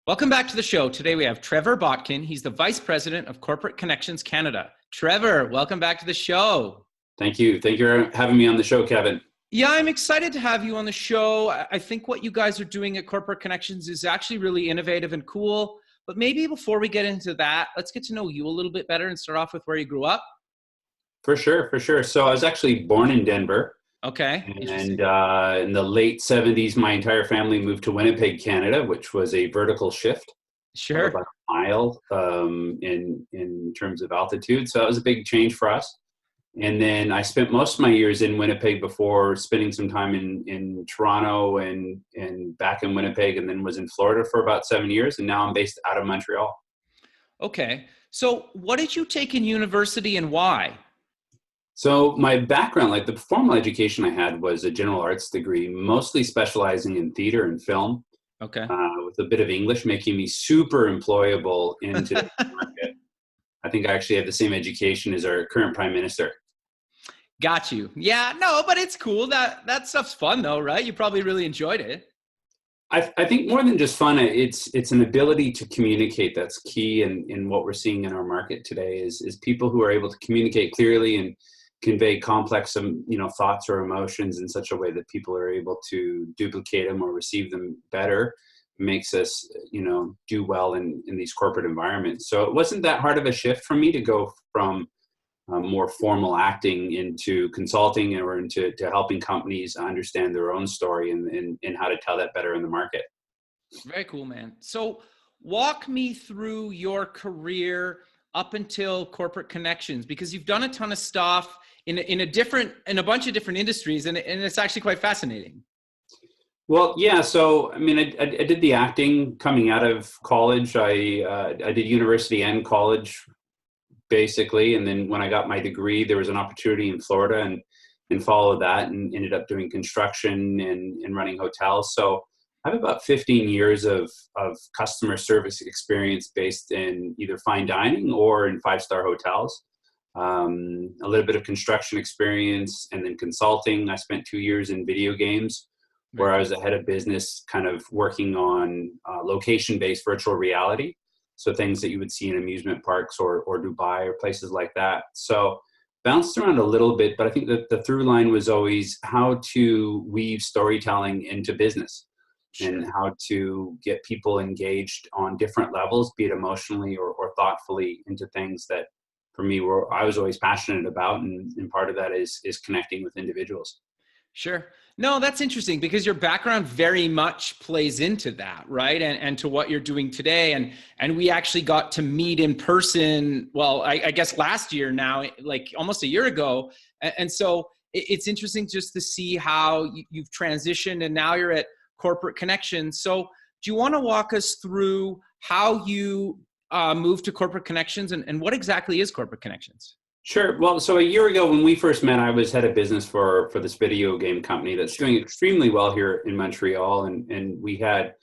Welcome back to the show. Today we have Trevor Botkin. He's the Vice President of CorporateConnections Canada. Trevor, welcome back to the show. Thank you. Thank you for having me on the show, Kevin. Yeah, I'm excited to have you on the show. I think what you guys are doing at CorporateConnections is actually really innovative and cool. But maybe before we get into that, let's get to know you a little bit better and start off with where you grew up. For sure. So I was actually born in Denver. Okay. And in the late 70s, my entire family moved to Winnipeg, Canada, which was a vertical shift. Sure. About a mile in terms of altitude. So that was a big change for us. And then I spent most of my years in Winnipeg before spending some time in Toronto and back in Winnipeg, and then was in Florida for about 7 years. And now I'm based out of Montreal. Okay. So what did you take in university and why? So my background, like the formal education I had, was a general arts degree, mostly specializing in theater and film. Okay. With a bit of English, making me super employable into the market. I think I actually have the same education as our current Prime Minister. Got you. Yeah, no, but it's cool. That stuff's fun though, right? You probably really enjoyed it. I think more than just fun, it's an ability to communicate that's key in what we're seeing in our market today is people who are able to communicate clearly and convey complex thoughts or emotions in such a way that people are able to duplicate them or receive them better. Makes us do well in these corporate environments. So it wasn't that hard of a shift for me to go from more formal acting into consulting or into helping companies understand their own story and how to tell that better in the market. Very cool, man. So walk me through your career up until CorporateConnections, because you've done a ton of stuff in a bunch of different industries, and it's actually quite fascinating. Well, yeah. So, I mean, I did the acting coming out of college. I did university and college, basically. And then when I got my degree, there was an opportunity in Florida and followed that and ended up doing construction and running hotels. So I have about 15 years of customer service experience based in either fine dining or in five-star hotels. A little bit of construction experience and then consulting. I spent 2 years in video games, where I was the head of business, kind of working on location-based virtual reality. So things that you would see in amusement parks or Dubai or places like that. So bounced around a little bit, but I think that the through line was always how to weave storytelling into business. Sure. And how to get people engaged on different levels, be it emotionally or thoughtfully, into things that for me I was always passionate about. And part of that is connecting with individuals. Sure. No, that's interesting because your background very much plays into that, right? And to what you're doing today. And we actually got to meet in person, well, I guess last year now, like almost a year ago. And so it's interesting just to see how you've transitioned and now you're at CorporateConnections. So do you want to walk us through how you moved to CorporateConnections and what exactly is CorporateConnections? Sure. Well, so a year ago when we first met, I was head of business for this video game company that's doing extremely well here in Montreal. And we had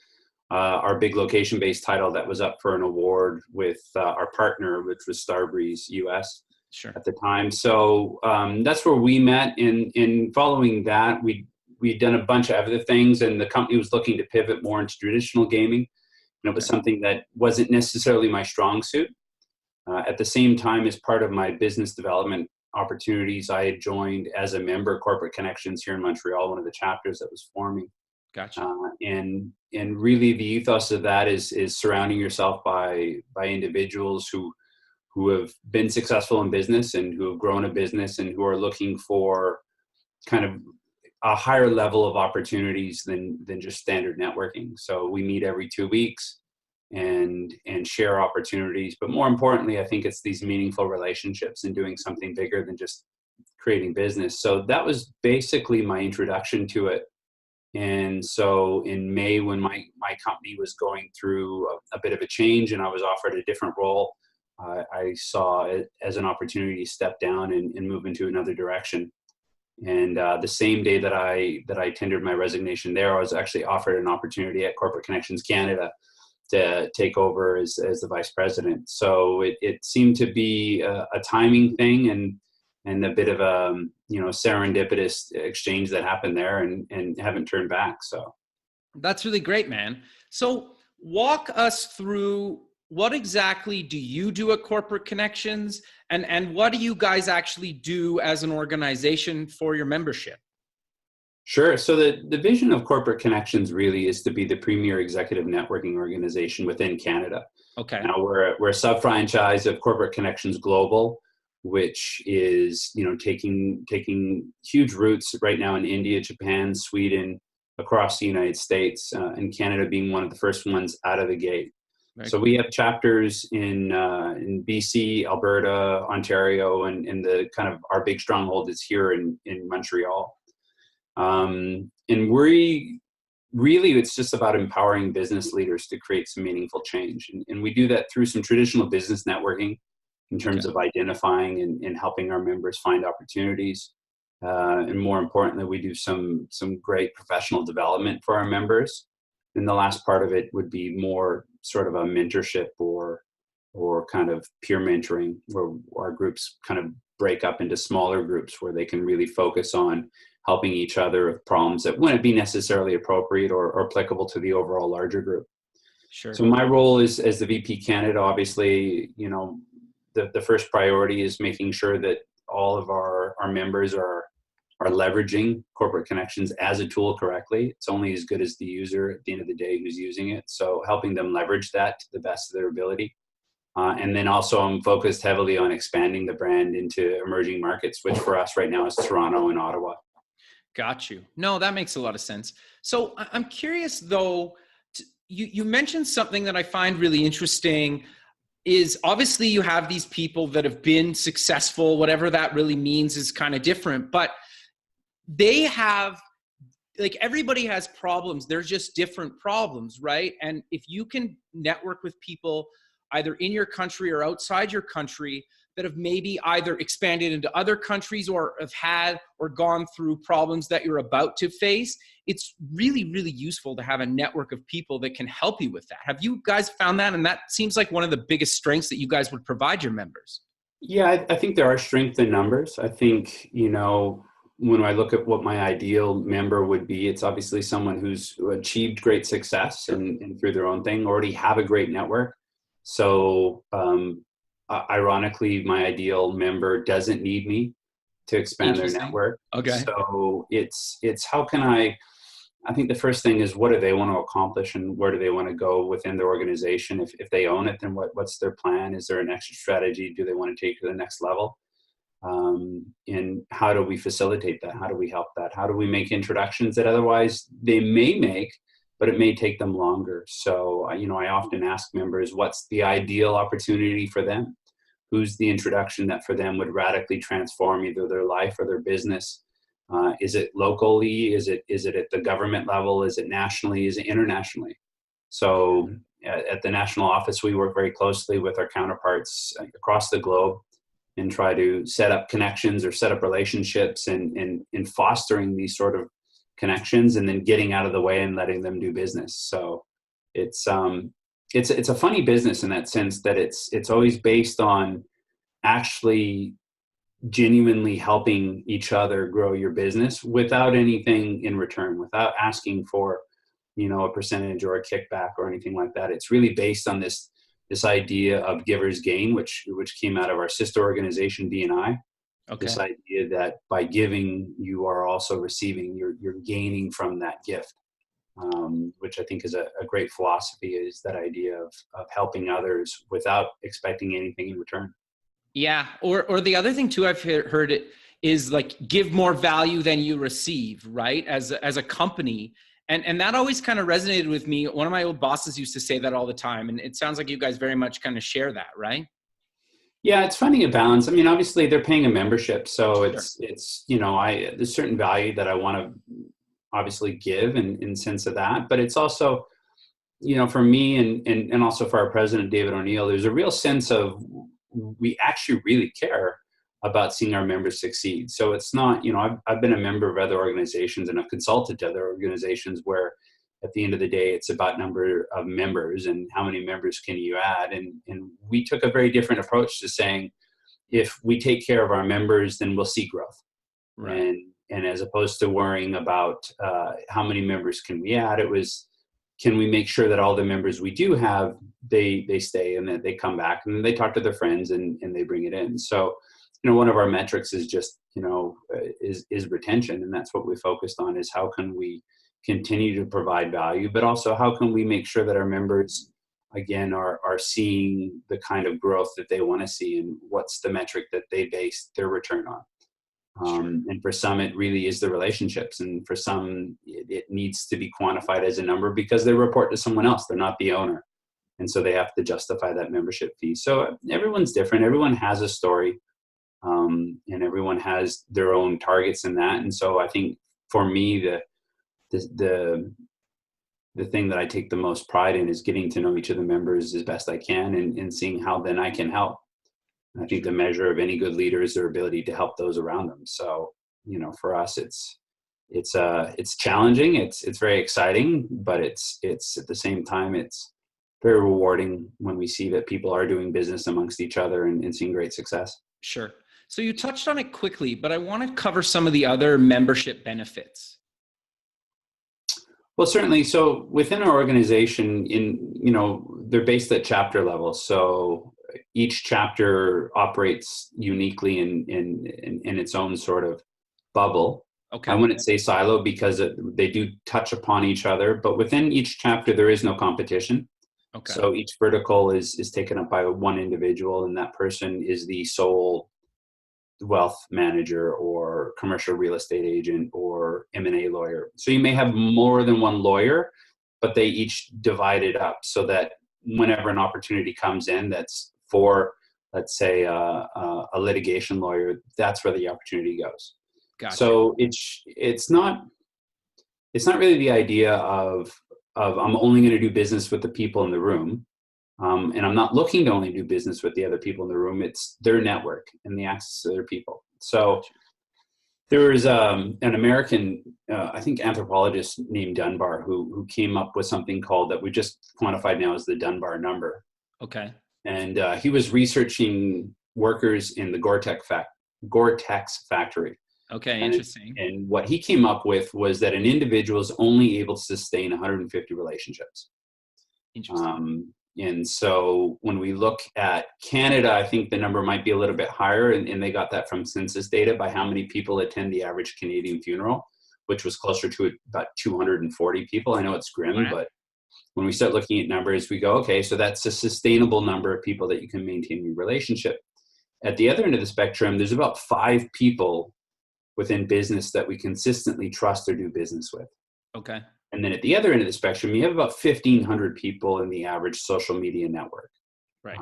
our big location-based title that was up for an award with our partner, which was Starbreeze US. Sure. At the time. So that's where we met. And following that, we'd done a bunch of other things, and the company was looking to pivot more into traditional gaming. And it was something that wasn't necessarily my strong suit. At the same time, as part of my business development opportunities, I had joined as a member of CorporateConnections here in Montreal, one of the chapters that was forming. Gotcha. And really the ethos of that is surrounding yourself by individuals who have been successful in business and who have grown a business and who are looking for kind of a higher level of opportunities than just standard networking. So we meet every 2 weeks and share opportunities. But more importantly, I think it's these meaningful relationships and doing something bigger than just creating business. So that was basically my introduction to it. And so in May, when my company was going through a bit of a change and I was offered a different role, I saw it as an opportunity to step down and move into another direction. And the same day that I tendered my resignation there, I was actually offered an opportunity at CorporateConnections Canada to take over as the vice president. So it seemed to be a timing thing and a bit of a serendipitous exchange that happened there, and haven't turned back. So that's really great, man. So walk us through what exactly do you do at Corporate Connections, and what do you guys actually do as an organization for your membership? Sure. So the vision of Corporate Connections really is to be the premier executive networking organization within Canada. Okay. Now we're a sub-franchise of Corporate Connections Global, which is, taking huge roots right now in India, Japan, Sweden, across the United States, and Canada being one of the first ones out of the gate. Very So cool. we have chapters in BC, Alberta, Ontario, and the kind of our big stronghold is here in Montreal. And we really, it's just about empowering business leaders to create some meaningful change. And we do that through some traditional business networking in terms of identifying and helping our members find opportunities. And more importantly, we do some great professional development for our members. And the last part of it would be more sort of a mentorship or kind of peer mentoring, where our groups kind of break up into smaller groups where they can really focus on helping each other with problems that wouldn't be necessarily appropriate or applicable to the overall larger group. Sure. So my role is as the VP Canada, obviously, the first priority is making sure that all of our members are leveraging Corporate Connections as a tool correctly. It's only as good as the user at the end of the day who's using it. So helping them leverage that to the best of their ability. And then also I'm focused heavily on expanding the brand into emerging markets, which for us right now is Toronto and Ottawa. Got you. No, that makes a lot of sense. So I'm curious though, you mentioned something that I find really interesting is obviously you have these people that have been successful, whatever that really means is kind of different, but they have, like, everybody has problems. They're just different problems, right? And if you can network with people either in your country or outside your country that have maybe either expanded into other countries or have had or gone through problems that you're about to face, it's really, really useful to have a network of people that can help you with that. Have you guys found that? And that seems like one of the biggest strengths that you guys would provide your members. Yeah, I think there are strength in numbers. I think, when I look at what my ideal member would be, it's obviously someone who's achieved great success and through their own thing, already have a great network. So ironically, my ideal member doesn't need me to expand their network. Okay. So it's how can I think the first thing is, what do they want to accomplish and where do they want to go within their organization? If they own it, then what's their plan? Is there an exit strategy? Do they want to take to the next level? And how do we facilitate that? How do we help that? How do we make introductions that otherwise they may make, but it may take them longer? So, I often ask members, what's the ideal opportunity for them? Who's the introduction that for them would radically transform either their life or their business? Is it locally? Is it at the government level? Is it nationally? Is it internationally? So at the national office, we work very closely with our counterparts across the globe and try to set up connections or set up relationships and fostering these sort of connections and then getting out of the way and letting them do business. So it's a funny business in that sense that it's always based on actually genuinely helping each other grow your business without anything in return, without asking for, a percentage or a kickback or anything like that. It's really based on this idea of giver's gain, which came out of our sister organization, BNI. Okay. This idea that by giving, you are also receiving, you're gaining from that gift, which I think is a great philosophy, is that idea of helping others without expecting anything in return. Yeah. Or the other thing too, I've heard it is like, give more value than you receive, right? As a company. And that always kind of resonated with me. One of my old bosses used to say that all the time. And it sounds like you guys very much kind of share that, right? Yeah, it's finding a balance. I mean, obviously they're paying a membership. So Sure. it's there's certain value that I want to obviously give in sense of that. But it's also, for me and also for our president, David O'Neill, there's a real sense of we actually really care about seeing our members succeed. So it's not, I've been a member of other organizations and I've consulted to other organizations where at the end of the day, it's about number of members and how many members can you add. And we took a very different approach to saying, if we take care of our members, then we'll see growth. Right. And as opposed to worrying about how many members can we add, it was, can we make sure that all the members we do have, they stay and that they come back and they talk to their friends and they bring it in. So, one of our metrics is just, is retention. And that's what we focused on, is how can we continue to provide value, but also how can we make sure that our members, again, are seeing the kind of growth that they want to see, and what's the metric that they base their return on. And for some, it really is the relationships. And for some, it needs to be quantified as a number because they report to someone else. They're not the owner. And so they have to justify that membership fee. So everyone's different. Everyone has a story, and everyone has their own targets in that. And so I think for me, the thing that I take the most pride in is getting to know each of the members as best I can, and seeing how then I can help. I think the measure of any good leader is their ability to help those around them. So, for us, it's challenging. It's very exciting, but it's at the same time, it's very rewarding when we see that people are doing business amongst each other and seeing great success. Sure. So you touched on it quickly, but I want to cover some of the other membership benefits. Well, certainly. So within our organization, they're based at chapter level. So each chapter operates uniquely in its own sort of bubble. Okay. I wouldn't say silo because they do touch upon each other, but within each chapter, there is no competition. Okay. So each vertical is taken up by one individual, and that person is the sole wealth manager or commercial real estate agent or M&A lawyer. So you may have more than one lawyer, but they each divide it up so that whenever an opportunity comes in that's for, let's say, a litigation lawyer, that's where the opportunity goes. Gotcha. So it's not really the idea of I'm only going to do business with the people in the room. And I'm not looking to only do business with the other people in the room. It's their network and the access to their people. So there was an American, I think, anthropologist named Dunbar who came up with something called, that we just quantified now as the Dunbar number. Okay. And he was researching workers in the Gore-Tex factory. Okay, interesting. And what he came up with was that an individual is only able to sustain 150 relationships. Interesting. And so when we look at Canada, I think the number might be a little bit higher, and they got that from census data by how many people attend the average Canadian funeral, which was closer to about 240 people. I know it's grim, but when we start looking at numbers, we go, okay, so that's a sustainable number of people that you can maintain your relationship. At the other end of the spectrum, there's about 5 people within business that we consistently trust or do business with. Okay. And then at the other end of the spectrum, you have about 1,500 people in the average social media network. Right.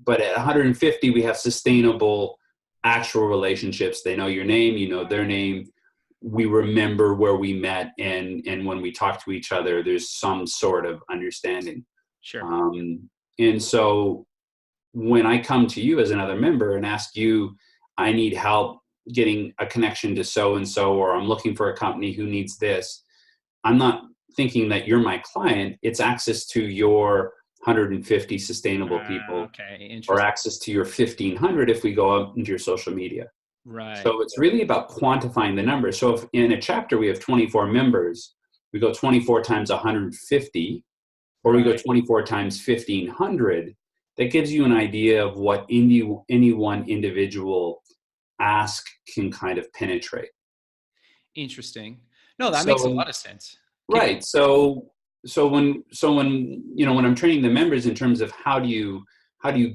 But at 150, we have sustainable, actual relationships. They know your name, you know their name. We remember where we met, and when we talk to each other, there's some sort of understanding. Sure. And so when I come to you as another member and ask you, I need help getting a connection to so-and-so, or I'm looking for a company who needs this, I'm not thinking that you're my client. It's access to your 150 sustainable people, or access to your 1,500 if we go up into your social media. Right. So it's really about quantifying the number. So if in a chapter we have 24 members, we go 24 times 150, or we go 24 times 1,500, that gives you an idea of what any one individual ask can kind of penetrate. Interesting. No, that makes a lot of sense. Right. So when when I'm training the members in terms of how do you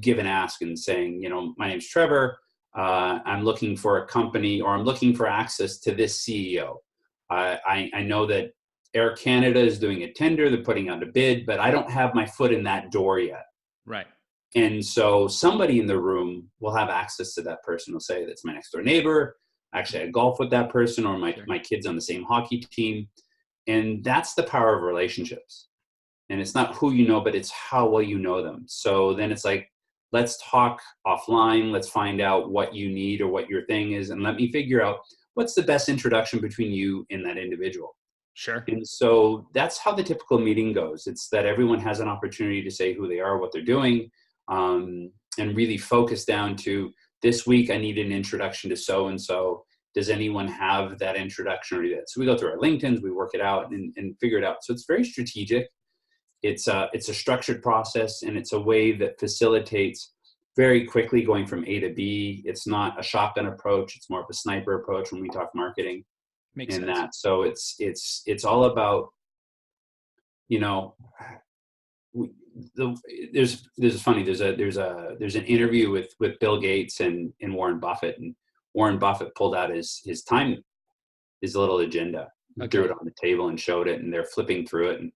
give an ask and saying, my name's Trevor, I'm looking for a company, or I'm looking for access to this CEO. I know that Air Canada is doing a tender, they're putting out a bid, but I don't have my foot in that door yet. Right. And so somebody in the room will have access to that person. Will say, that's my next door neighbor. Actually, I golf with that person, or my kid's on the same hockey team. And that's the power of relationships. And it's not who you know, but it's how well you know them. So then it's like, let's talk offline. Let's find out what you need or what your thing is. And let me figure out what's the best introduction between you and that individual. Sure. And so that's how the typical meeting goes. It's that everyone has an opportunity to say who they are, what they're doing, and really focus down to, this week I need an introduction to so-and-so. Does anyone have that introduction or do that? So we go through our LinkedIn's, we work it out and figure it out. So it's very strategic. It's a structured process, and it's a way that facilitates very quickly going from A to B. It's not a shotgun approach. It's more of a sniper approach when we talk marketing. Makes and sense. that. So it's all about, you know, there's an interview with Bill Gates and Warren Buffett, and Warren Buffett pulled out his little agenda, and threw it on the table and showed it, and they're flipping through it, and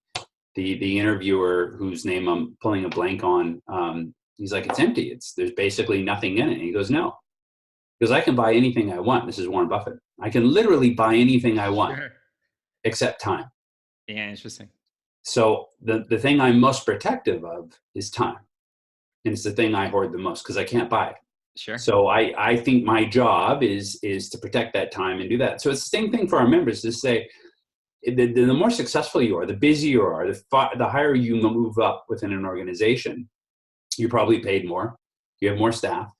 the interviewer, whose name I'm pulling a blank on, he's like, it's empty. There's basically nothing in it. And he goes, no, because I can buy anything I want. This is Warren Buffett. I can literally buy anything I want, except time. Yeah, interesting. So the thing I'm most protective of is time. And it's the thing I hoard the most because I can't buy it. Sure. So I think my job is to protect that time and do that. So it's the same thing for our members to say, the more successful you are, the busier you are, the higher you move up within an organization, you're probably paid more, you have more staff,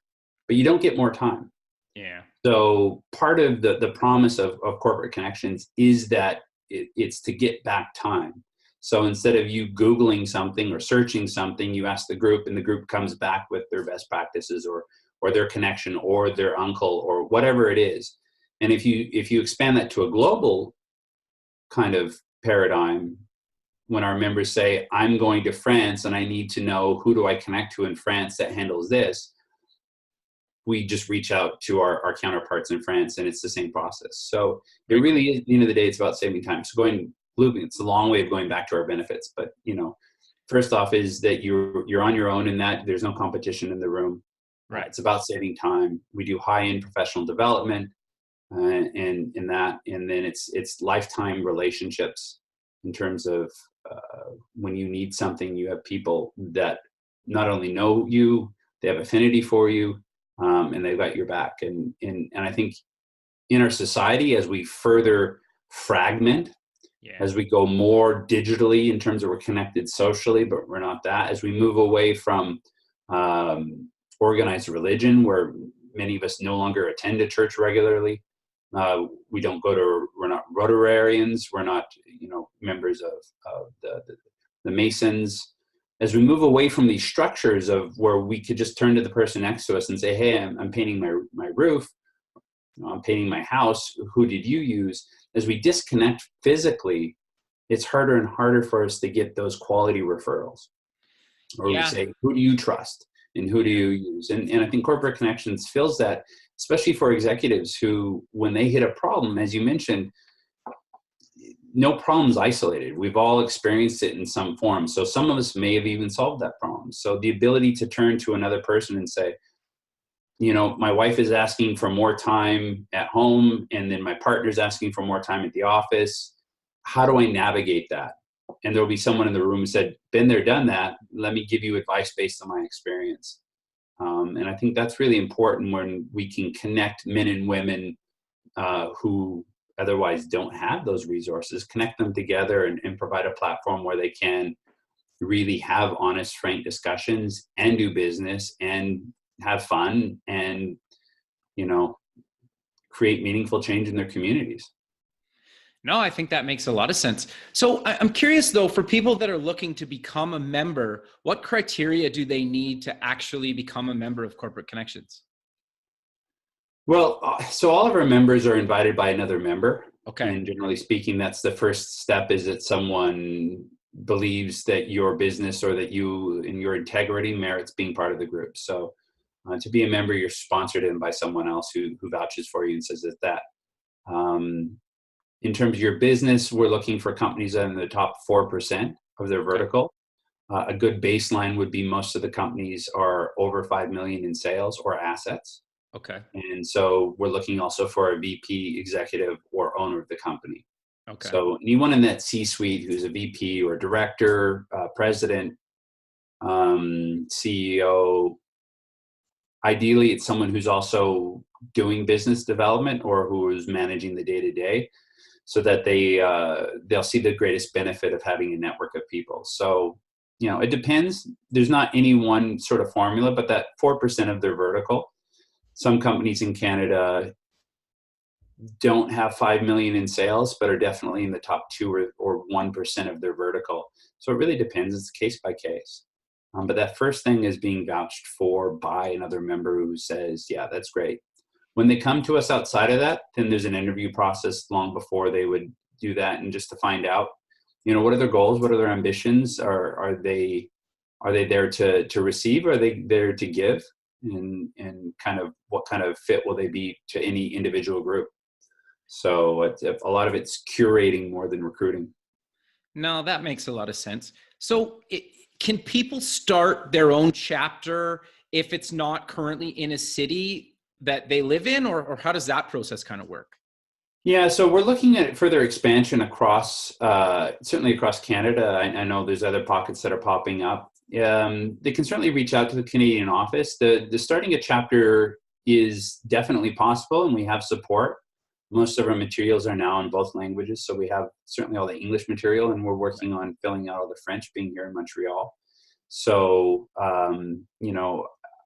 but you don't get more time. Yeah. So part of the promise of Corporate Connections is that it's to get back time. So instead of you Googling something or searching something, you ask the group, and the group comes back with their best practices or their connection or their uncle or whatever it is. And if you expand that to a global kind of paradigm, when our members say, I'm going to France and I need to know who do I connect to in France that handles this, we just reach out to our counterparts in France, and it's the same process. So it really is, at the end of the day, it's about saving time. So it's a long way of going back to our benefits. But, first off is that you're on your own in that there's no competition in the room. Right. It's about saving time. We do high-end professional development and in that, and then it's lifetime relationships in terms of when you need something, you have people that not only know you, they have affinity for you, and they've got your back. And I think in our society, as we further fragment, as we go more digitally in terms of we're connected socially, but we're not that, as we move away from organized religion, where many of us no longer attend a church regularly. We're not Rotarians. We're not, members of the Masons. As we move away from these structures of where we could just turn to the person next to us and say, hey, I'm painting my roof. I'm painting my house. Who did you use? As we disconnect physically, it's harder and harder for us to get those quality referrals. Or we say, who do you trust? And who do you use? And I think Corporate Connections fills that, especially for executives who, when they hit a problem, as you mentioned, no problem's isolated. We've all experienced it in some form. So some of us may have even solved that problem. So the ability to turn to another person and say, my wife is asking for more time at home, and then my partner's asking for more time at the office. How do I navigate that? And there'll be someone in the room who said, been there, done that. Let me give you advice based on my experience. And I think that's really important when we can connect men and women who otherwise don't have those resources, connect them together and provide a platform where they can really have honest, frank discussions and do business and have fun and, create meaningful change in their communities. No, I think that makes a lot of sense. So I'm curious, though, for people that are looking to become a member, what criteria do they need to actually become a member of Corporate Connections? Well, so all of our members are invited by another member. Okay. And generally speaking, that's the first step, is that someone believes that your business or that you and your integrity merits being part of the group. So to be a member, you're sponsored in by someone else who vouches for you and says that. In terms of your business, we're looking for companies that are in the top 4% of their vertical. A good baseline would be most of the companies are over 5 million in sales or assets. Okay. And so we're looking also for a VP, executive, or owner of the company. Okay. So anyone in that C-suite who's a VP or director, president, CEO, ideally it's someone who's also doing business development or who is managing the day-to-day, so that they'll see the greatest benefit of having a network of people. So, it depends. There's not any one sort of formula, but that 4% of their vertical. Some companies in Canada don't have 5 million in sales, but are definitely in the top 2 or 1% of their vertical. So it really depends. It's case by case. But that first thing is being vouched for by another member who says, yeah, that's great. When they come to us outside of that, then there's an interview process long before they would do that. And just to find out, what are their goals? What are their ambitions? Are they there to receive? Or are they there to give? And kind of what kind of fit will they be to any individual group? So a lot of it's curating more than recruiting. No, that makes a lot of sense. So can people start their own chapter if it's not currently in a city that they live in, or how does that process kind of work? Yeah, so we're looking at further expansion across, certainly across Canada. I know there's other pockets that are popping up. They can certainly reach out to the Canadian office. The starting a chapter is definitely possible, and we have support. Most of our materials are now in both languages, so we have certainly all the English material, and we're working on filling out all the French, being here in Montreal. So,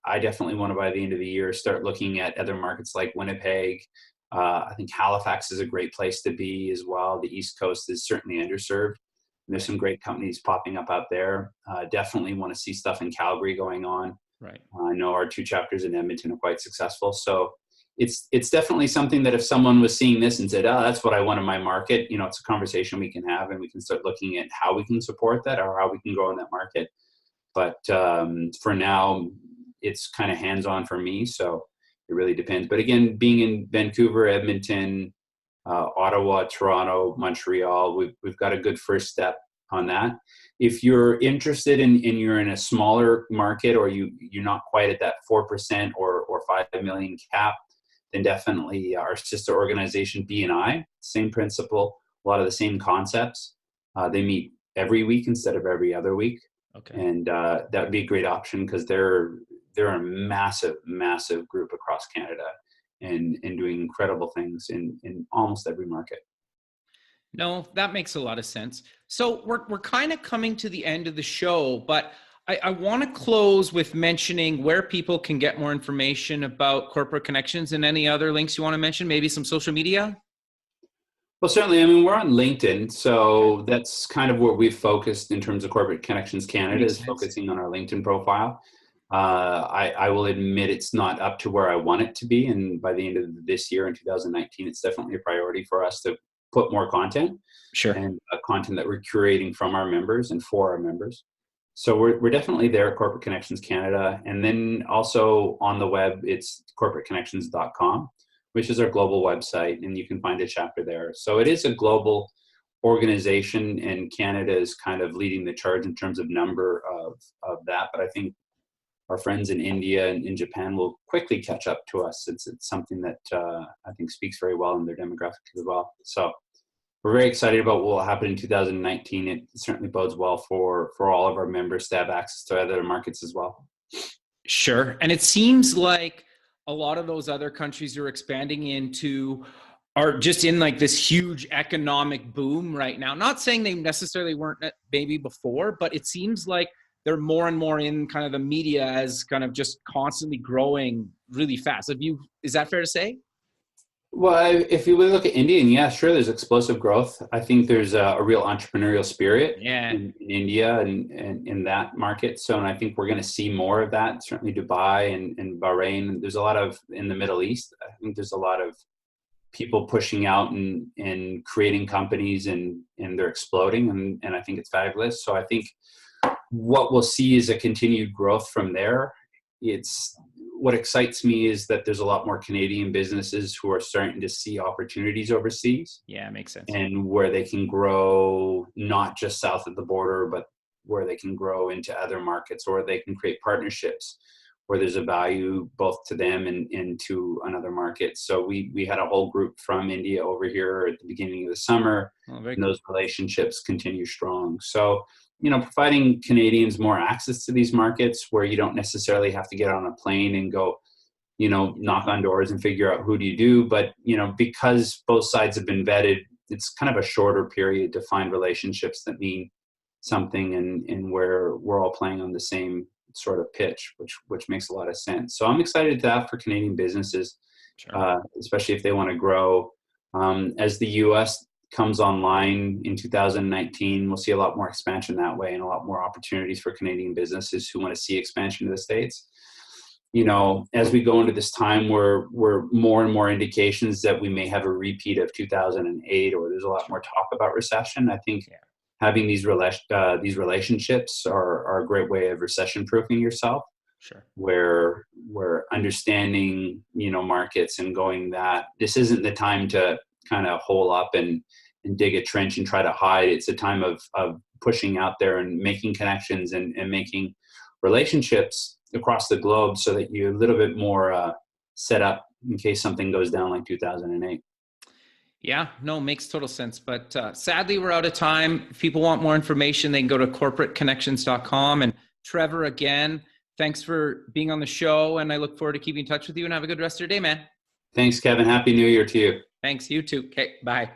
I definitely want to, by the end of the year, start looking at other markets like Winnipeg. I think Halifax is a great place to be as well. The East Coast is certainly underserved. There's some great companies popping up out there. Definitely want to see stuff in Calgary going on. Right. I know our 2 chapters in Edmonton are quite successful. So it's definitely something that if someone was seeing this and said, oh, that's what I want in my market, it's a conversation we can have, and we can start looking at how we can support that or how we can grow in that market. But for now, it's kind of hands-on for me. So it really depends. But again, being in Vancouver, Edmonton, Ottawa, Toronto, Montreal, we've got a good first step on that. If you're interested in you're in a smaller market, or you're not quite at that 4% or 5 million cap, then definitely our sister organization, BNI, same principle, a lot of the same concepts. They meet every week instead of every other week. Okay. And that would be a great option because they're a massive group across Canada and doing incredible things in almost every market. No, that makes a lot of sense. So we're kind of coming to the end of the show, but I want to close with mentioning where people can get more information about Corporate Connections, and any other links you want to mention, maybe some social media. Well, certainly. We're on LinkedIn, so that's kind of where we've focused in terms of Corporate Connections Canada, is focusing on our LinkedIn profile. I will admit it's not up to where I want it to be, and by the end of this year in 2019, it's definitely a priority for us to put more content. Sure. And content that we're curating from our members and for our members. So we're definitely there at Corporate Connections Canada. And then also on the web, it's corporateconnections.com, which is our global website, and you can find a chapter there. So it is a global organization, and Canada is kind of leading the charge in terms of number of that. But I think our friends in India and in Japan will quickly catch up to us. It's something that I think speaks very well in their demographic as well. So we're very excited about what will happen in 2019. It certainly bodes well for all of our members to have access to other markets as well. Sure. And it seems like a lot of those other countries you're expanding into are just in like this huge economic boom right now. Not saying they necessarily weren't maybe before, but it seems like they're more and more in kind of the media as kind of just constantly growing really fast. Is that fair to say? Well, if you look at India, and yeah, sure, there's explosive growth. I think there's a real entrepreneurial spirit in India and in that market. So, and I think we're going to see more of that. Certainly Dubai and Bahrain. There's a lot of, in the Middle East, I think there's a lot of people pushing out and creating companies, and they're exploding. And I think it's fabulous. So I think what we'll see is a continued growth from there. What excites me is that there's a lot more Canadian businesses who are starting to see opportunities overseas. Yeah, makes sense. And where they can grow not just south of the border, but where they can grow into other markets, or they can create partnerships where there's a value both to them and to another market. So we had a whole group from India over here at the beginning of the summer, and those relationships continue strong. So, providing Canadians more access to these markets where you don't necessarily have to get on a plane and go, knock on doors and figure out who do you do. But, because both sides have been vetted, it's kind of a shorter period to find relationships that mean something and where we're all playing on the same sort of pitch, which makes a lot of sense. So I'm excited to that for Canadian businesses, sure. Especially if they want to grow. As the US comes online in 2019, we'll see a lot more expansion that way and a lot more opportunities for Canadian businesses who want to see expansion to the States. As we go into this time where more and more indications that we may have a repeat of 2008, or there's a lot more talk about recession, I think having these relationships are a great way of recession proofing yourself. Sure. Where we're understanding, markets and going that this isn't the time to kind of hole up and dig a trench and try to hide. It's a time of pushing out there and making connections and making relationships across the globe so that you're a little bit more set up in case something goes down like 2008. Yeah, no, makes total sense. But sadly, we're out of time. If people want more information, they can go to CorporateConnections.com. And Trevor, again, thanks for being on the show. And I look forward to keeping in touch with you, and have a good rest of your day, man. Thanks, Kevin. Happy New Year to you. Thanks. You too. Okay, bye.